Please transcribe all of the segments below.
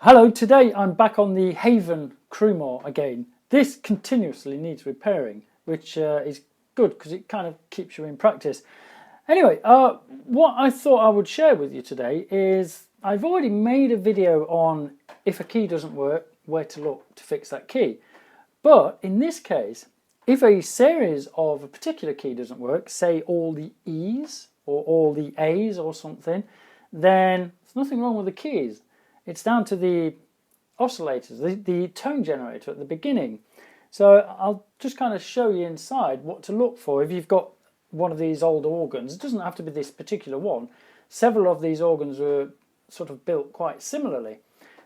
Hello, today I'm back on the Haven Crumar again. This continuously needs repairing, which is good because it kind of keeps you in practice. Anyway, what I thought I would share with you today is I've already made a video on if a key doesn't work, where to look to fix that key. But in this case, if a series of a particular key doesn't work, say all the E's or all the A's or something, then there's nothing wrong with the keys. It's down to the oscillators, the tone generator at the beginning. So I'll just kind of show you inside what to look for if you've got one of these old organs. It doesn't have to be this particular one. Several of these organs were sort of built quite similarly.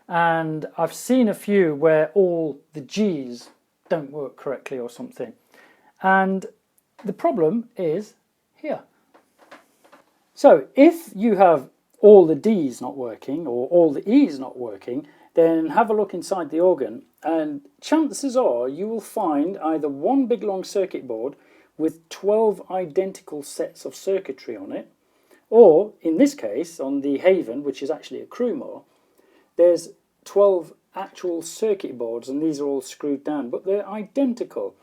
And I've seen a few where all the G's don't work correctly or something. And the problem is here. So if you have all the D's not working or all the E's not working, then have a look inside the organ and chances are you will find either one big long circuit board with 12 identical sets of circuitry on it, or in this case on the Haven, which is actually a Crumar, there's 12 actual circuit boards and these are all screwed down, but they're identical.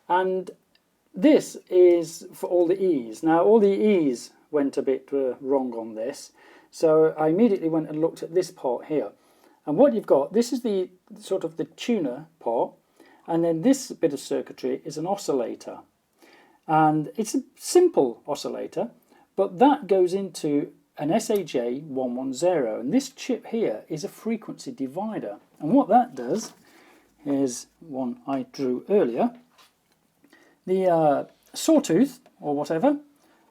And this is for all the E's. Now all the E's went a bit wrong on this, so I immediately went and looked at this part here. And what you've got, this is the sort of the tuner part, and then this bit of circuitry is an oscillator. And it's a simple oscillator, but that goes into an SAJ110, and this chip here is a frequency divider. And what that does is one I drew earlier. The sawtooth or whatever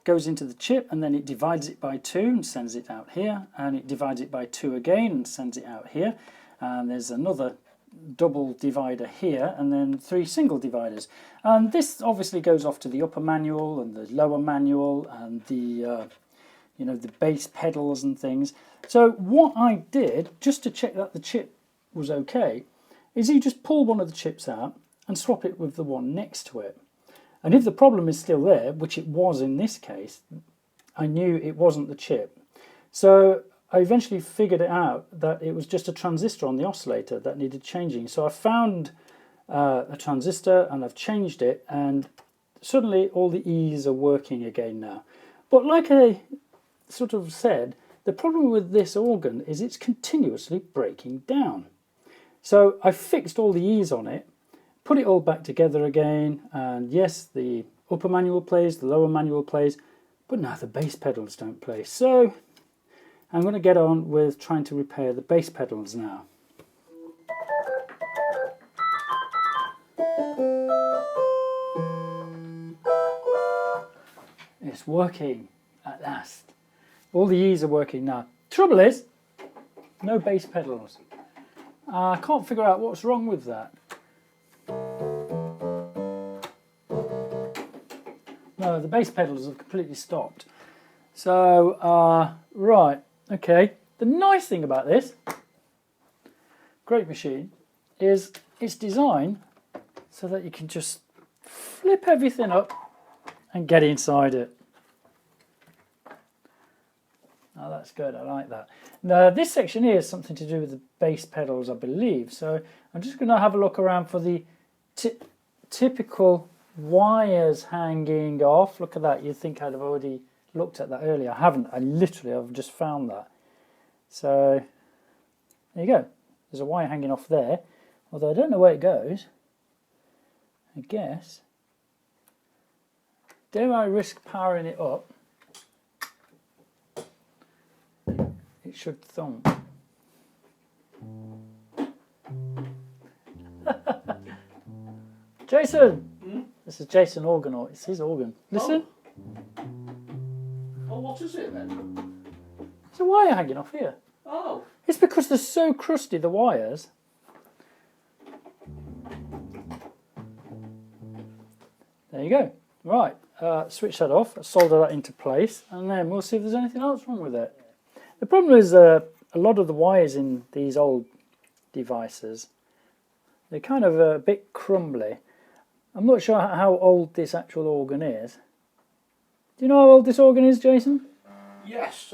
goes into the chip and then it divides it by 2 and sends it out here, and it divides it by 2 again and sends it out here, and there's another double divider here and then 3 single dividers, and this obviously goes off to the upper manual and the lower manual and the the bass pedals and things. So what I did just to check that the chip was okay is you just pull one of the chips out and swap it with the one next to it. And if the problem is still there, which it was in this case, I knew it wasn't the chip. So I eventually figured it out that it was just a transistor on the oscillator that needed changing. So I found a transistor and I've changed it, and suddenly all the E's are working again now. But like I sort of said, the problem with this organ is it's continuously breaking down. So I fixed all the E's on it, put it all back together again, and yes, the upper manual plays, the lower manual plays, but now the bass pedals don't play. So I'm going to get on with trying to repair the bass pedals now. It's working at last. All the E's are working now. Trouble is, no bass pedals. I can't figure out what's wrong with that. No, the bass pedals have completely stopped. So, right, okay. The nice thing about this great machine is it's designed so that you can just flip everything up and get inside it. Oh, that's good, I like that. Now, this section here is something to do with the bass pedals, I believe. So I'm just going to have a look around for the typical wires hanging off. Look at that. You'd think I'd have already looked at that earlier. I haven't. I've just found that. So there you go. There's a wire hanging off there, although I don't know where it goes. I guess. Dare I risk powering it up? It should thump. Jason! This is Jason Organaut. It's his organ. Listen. Oh, what is it then? There's a wire hanging off here. Oh. It's because they're so crusty, the wires. There you go. Right. Switch that off. Solder that into place, and then we'll see if there's anything else wrong with it. The problem is a lot of the wires in these old devices, they're kind of a bit crumbly. I'm not sure how old this actual organ is. Do you know how old this organ is, Jason? Yes,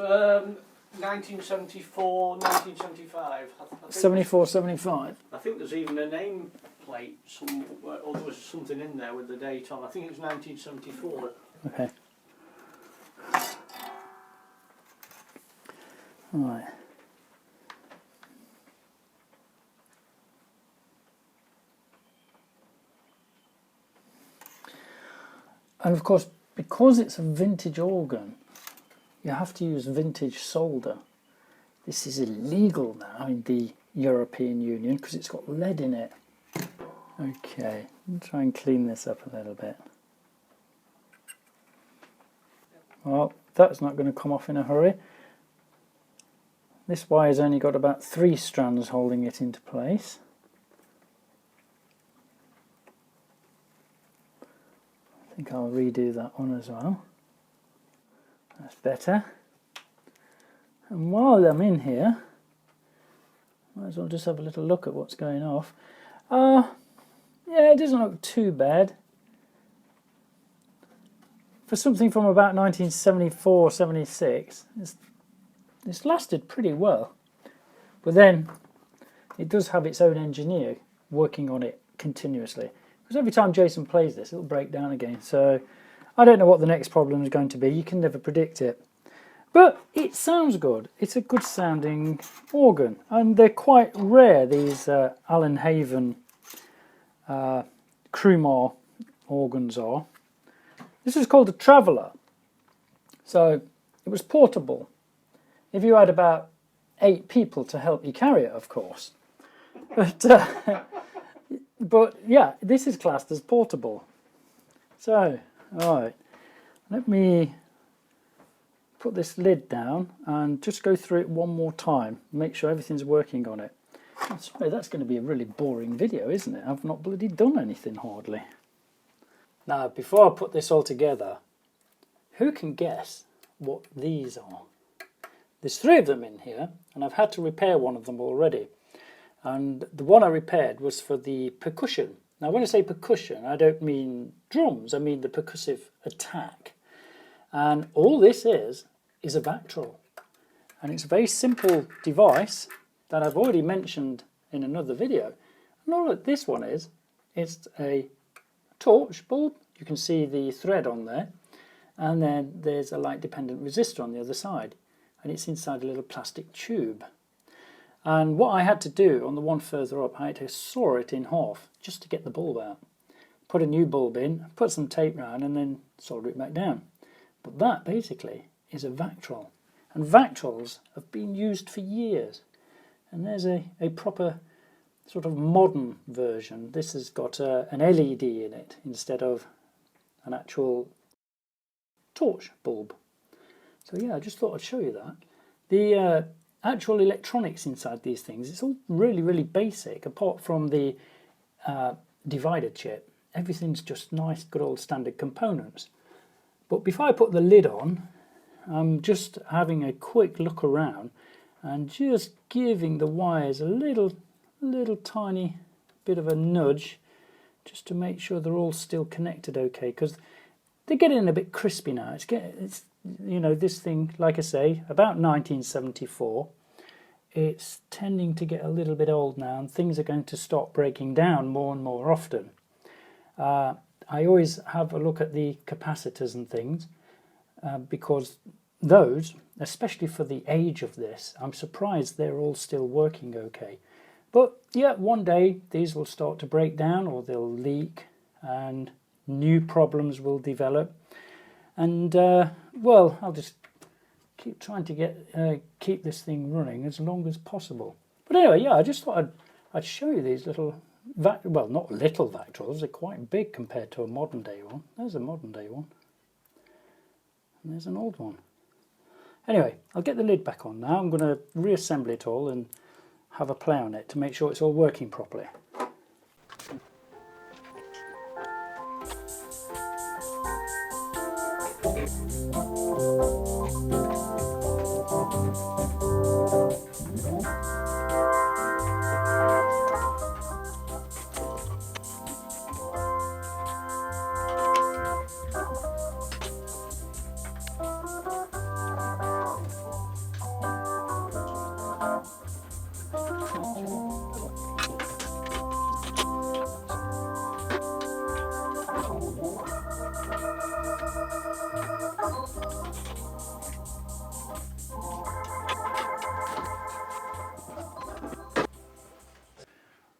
1974, 1975. 74, 75. I think there's even a name plate somewhere, or there was something in there with the date on. I think it was 1974. Okay. Right. And of course, because it's a vintage organ, you have to use vintage solder. This is illegal now in the European Union because it's got lead in it. Okay, I'll try and clean this up a little bit. Well, that's not going to come off in a hurry. This wire's only got about 3 strands holding it into place. I think I'll redo that one as well. That's better. And while I'm in here, might as well just have a little look at what's going off. Yeah, it doesn't look too bad. For something from about 1974, 76, it's lasted pretty well. But then, it does have its own engineer working on it continuously. Because every time Jason plays this, it'll break down again. So, I don't know what the next problem is going to be. You can never predict it. But it sounds good. It's a good sounding organ. And they're quite rare, these Crumar Haven Crumar organs are. This is called a Traveller. So it was portable. If you had about 8 people to help you carry it, of course. But yeah, this is classed as portable. So, alright, let me put this lid down and just go through it one more time. Make sure everything's working on it. I'm sorry, that's going to be a really boring video, isn't it? I've not bloody done anything hardly. Now, before I put this all together, who can guess what these are? There's 3 of them in here, and I've had to repair one of them already. And the one I repaired was for the percussion. Now, when I say percussion, I don't mean drums, I mean the percussive attack. And all this is a Vactrol. And it's a very simple device that I've already mentioned in another video. And all that this one is, it's a torch bulb. You can see the thread on there. And then there's a light dependent resistor on the other side. And it's inside a little plastic tube. And what I had to do on the one further up, I had to saw it in half just to get the bulb out. Put a new bulb in, put some tape round, and then solder it back down. But that basically is a Vactrol. And Vactrols have been used for years. And there's a proper sort of modern version. This has got an LED in it instead of an actual torch bulb. So yeah, I just thought I'd show you that. The actual electronics inside these things, it's all really, really basic, apart from the divider chip. Everything's just nice, good old standard components. But before I put the lid on, I'm just having a quick look around and just giving the wires a little tiny bit of a nudge just to make sure they're all still connected okay, because they're getting a bit crispy now. It's you know, this thing, like I say, about 1974, it's tending to get a little bit old now, and things are going to start breaking down more and more often. I always have a look at the capacitors and things, because those, especially for the age of this, I'm surprised they're all still working okay. But yeah, one day these will start to break down, or they'll leak and new problems will develop. And well, I'll just keep trying to keep this thing running as long as possible. But anyway, yeah, I just thought I'd show you these little, well, not little Vactrols, they're quite big compared to a modern day one. There's a modern day one. And there's an old one. Anyway, I'll get the lid back on now. I'm going to reassemble it all and have a play on it to make sure it's all working properly.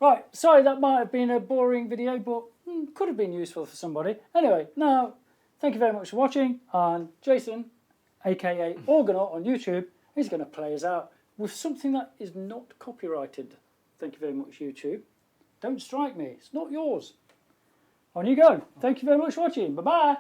Right, sorry that might have been a boring video, but could have been useful for somebody. Anyway, now, thank you very much for watching, and Jason, aka Organaut on YouTube, is going to play us out with something that is not copyrighted. Thank you very much, YouTube. Don't strike me, it's not yours. On you go. Thank you very much for watching. Bye-bye.